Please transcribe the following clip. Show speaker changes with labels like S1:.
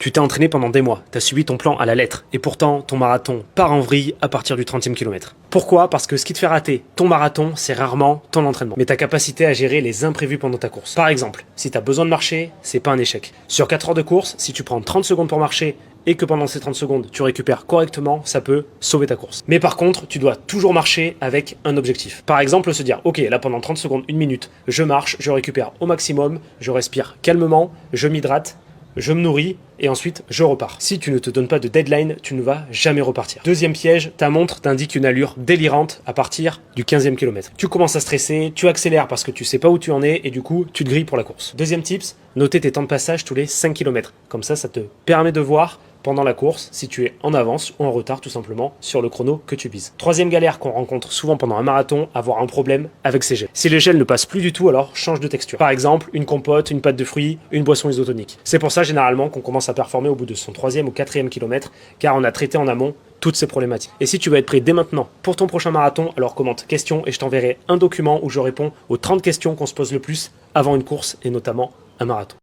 S1: Tu t'es entraîné pendant des mois, t'as suivi ton plan à la lettre, et pourtant ton marathon part en vrille à partir du 30e kilomètre. Pourquoi? Parce que ce qui te fait rater ton marathon, c'est rarement ton entraînement, mais ta capacité à gérer les imprévus pendant ta course. Par exemple, si t'as besoin de marcher, c'est pas un échec. Sur 4 heures de course, si tu prends 30 secondes pour marcher, et que pendant ces 30 secondes, tu récupères correctement, ça peut sauver ta course. Mais par contre, tu dois toujours marcher avec un objectif. Par exemple, se dire, ok, là pendant 30 secondes, 1 minute, je marche, je récupère au maximum, je respire calmement, je m'hydrate, je me nourris et ensuite je repars. Si tu ne te donnes pas de deadline, tu ne vas jamais repartir. Deuxième piège, ta montre t'indique une allure délirante à partir du 15e kilomètre. Tu commences à stresser, tu accélères parce que tu sais pas où tu en es et du coup tu te grilles pour la course. Deuxième tips, noter tes temps de passage tous les 5 km. Comme ça te permet de voir pendant la course si tu es en avance ou en retard tout simplement sur le chrono que tu vises. Troisième galère qu'on rencontre souvent pendant un marathon, avoir un problème avec ses gels. Si les gels ne passent plus du tout, alors change de texture. Par exemple, une compote, une pâte de fruits, une boisson isotonique. C'est pour ça généralement qu'on commence à performer au bout de son 3e ou 4e kilomètre, car on a traité en amont toutes ces problématiques. Et si tu veux être prêt dès maintenant pour ton prochain marathon, alors commente questions et je t'enverrai un document où je réponds aux 30 questions qu'on se pose le plus avant une course et notamment un marathon.